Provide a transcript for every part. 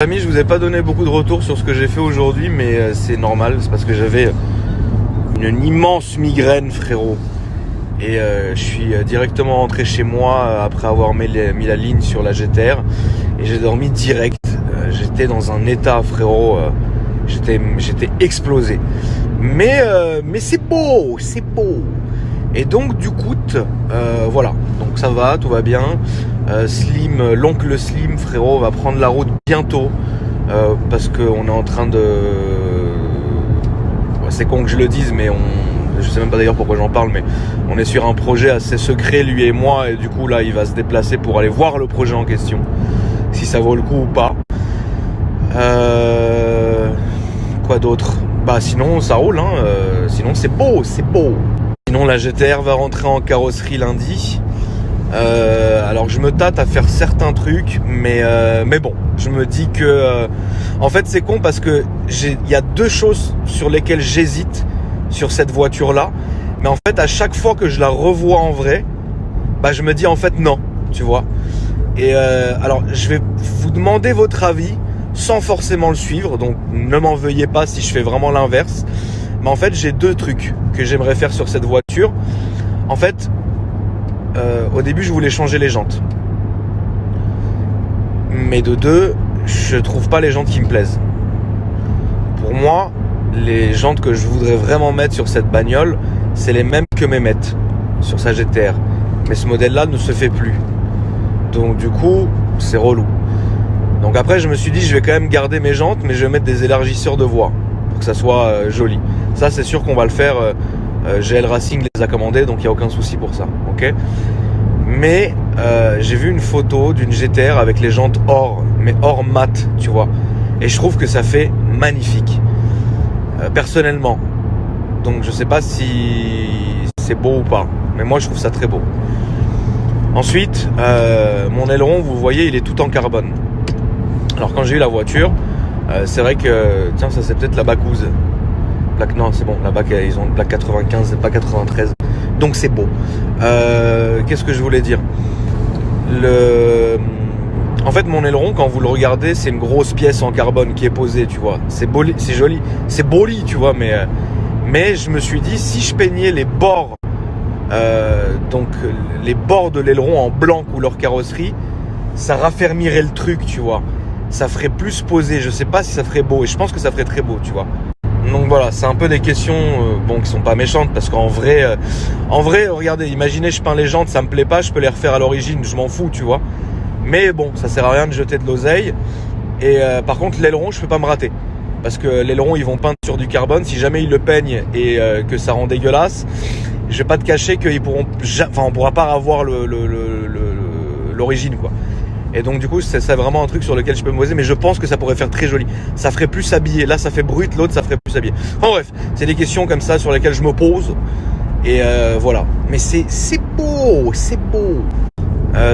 Amis, je vous ai pas donné beaucoup de retours sur ce que j'ai fait aujourd'hui, mais c'est normal, c'est parce que j'avais une immense migraine, frérot. Et je suis directement rentré chez moi après avoir mis la ligne sur la GTR et j'ai dormi direct. J'étais dans un état, frérot, j'étais explosé. Mais c'est beau, c'est beau. Et donc du coup, voilà, donc ça va, tout va bien. Slim, l'oncle Slim, frérot, va prendre la route bientôt parce qu'on est en train de... Ouais, c'est con que je le dise, mais je sais même pas d'ailleurs pourquoi j'en parle, mais on est sur un projet assez secret, lui et moi, et du coup là il va se déplacer pour aller voir le projet en question, si ça vaut le coup ou pas. Quoi d'autre? Bah sinon ça roule, hein. Sinon c'est beau, c'est beau. Sinon la GTR va rentrer en carrosserie lundi. Alors je me tâte à faire certains trucs, mais bon, je me dis que en fait c'est con parce que il y a deux choses sur lesquelles j'hésite sur cette voiture là, mais en fait à chaque fois que je la revois en vrai, bah je me dis en fait non, tu vois. Et alors je vais vous demander votre avis sans forcément le suivre, donc ne m'en veuillez pas si je fais vraiment l'inverse, mais en fait j'ai deux trucs que j'aimerais faire sur cette voiture. En fait, au début je voulais changer les jantes, mais de deux, je trouve pas les jantes qui me plaisent. Pour moi, les jantes que je voudrais vraiment mettre sur cette bagnole, c'est les mêmes que Mehmet sur sa GTR, mais ce modèle là ne se fait plus, donc du coup c'est relou. Donc après je me suis dit je vais quand même garder mes jantes, mais je vais mettre des élargisseurs de voie pour que ça soit joli. Ça c'est sûr qu'on va le faire. GL Racing les a commandés, donc il n'y a aucun souci pour ça, ok. Mais j'ai vu une photo d'une GTR avec les jantes or, mais or mat, tu vois. Et je trouve que ça fait magnifique, personnellement. Donc je sais pas si c'est beau ou pas, mais moi je trouve ça très beau. Ensuite, mon aileron, vous voyez, il est tout en carbone. Alors quand j'ai eu la voiture, c'est vrai que, tiens, ça c'est peut-être la Bacouze. Non, c'est bon, là-bas ils ont une plaque 95, pas 93, donc c'est beau. Qu'est-ce que je voulais dire? En fait, mon aileron, quand vous le regardez, c'est une grosse pièce en carbone qui est posée, tu vois. C'est joli, c'est boli, tu vois, mais je me suis dit, si je peignais les bords, donc les bords de l'aileron en blanc couleur carrosserie, ça raffermirait le truc, tu vois. Ça ferait plus posé, je sais pas si ça ferait beau, et je pense que ça ferait très beau, tu vois. Donc voilà, c'est un peu des questions qui sont pas méchantes, parce qu'en vrai, regardez, imaginez je peins les jantes, ça me plaît pas, je peux les refaire à l'origine, je m'en fous, tu vois. Mais bon, ça sert à rien de jeter de l'oseille. Et par contre l'aileron, je peux pas me rater, parce que l'aileron ils vont peindre sur du carbone. Si jamais ils le peignent et que ça rend dégueulasse, je vais pas te cacher qu'ils pourront, on pourra pas avoir l'origine, quoi. Et donc du coup c'est vraiment un truc sur lequel je peux me poser, mais je pense que ça pourrait faire très joli. Ça ferait plus habillé. Là ça fait brut, l'autre ça ferait plus habillé. En bref, c'est des questions comme ça sur lesquelles je me pose. Et voilà. Mais c'est beau, c'est beau.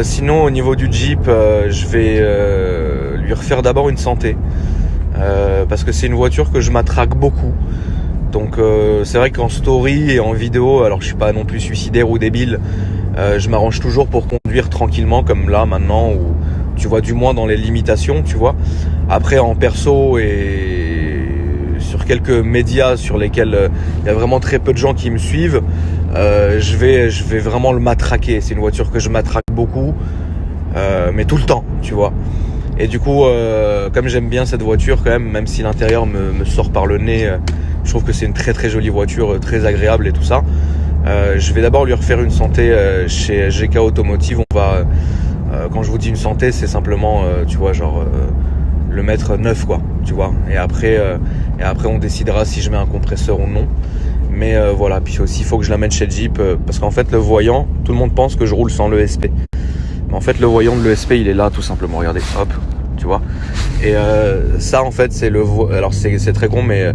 Sinon au niveau du Jeep, je vais lui refaire d'abord une santé. Parce que c'est une voiture que je m'attraque beaucoup. Donc c'est vrai qu'en story et en vidéo, alors je suis pas non plus suicidaire ou débile, je m'arrange toujours pour conduire tranquillement comme là maintenant, où tu vois, du moins dans les limitations, tu vois. Après en perso et sur quelques médias sur lesquels il y a vraiment très peu de gens qui me suivent, je vais vraiment le matraquer. C'est une voiture que je matraque beaucoup, mais tout le temps, tu vois. Et du coup, comme j'aime bien cette voiture quand même si l'intérieur me sort par le nez, je trouve que c'est une très très jolie voiture, très agréable et tout ça. Je vais d'abord lui refaire une santé chez GK Automotive. On va, quand je vous dis une santé, c'est simplement, tu vois, genre le mettre neuf, quoi, tu vois. Et après on décidera si je mets un compresseur ou non. Mais voilà, puis aussi il faut que je la mette chez Jeep, parce qu'en fait le voyant, tout le monde pense que je roule sans l'ESP. Mais en fait le voyant de l'ESP il est là tout simplement, regardez, hop, tu vois. Et ça en fait c'est alors c'est très con, mais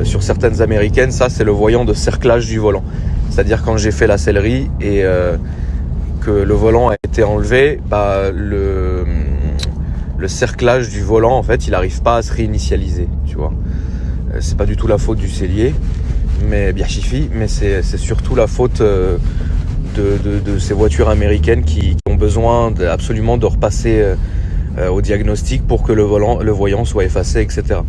sur certaines américaines, ça c'est le voyant de cerclage du volant. C'est-à-dire quand j'ai fait la sellerie et que le volant a été enlevé, bah le cerclage du volant en fait il n'arrive pas à se réinitialiser, tu vois. C'est pas du tout la faute du sellier, mais bien chiffy, mais c'est surtout la faute de ces voitures américaines qui ont besoin absolument de repasser au diagnostic pour que le voyant soit effacé, etc.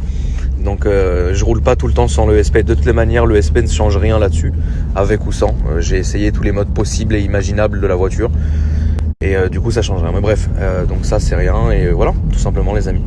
Donc je roule pas tout le temps sans l'ESP. De toutes les manières, l'ESP ne change rien là-dessus, avec ou sans. J'ai essayé tous les modes possibles et imaginables de la voiture. Et du coup ça change rien. Mais bref, donc ça c'est rien. Et voilà, tout simplement les amis.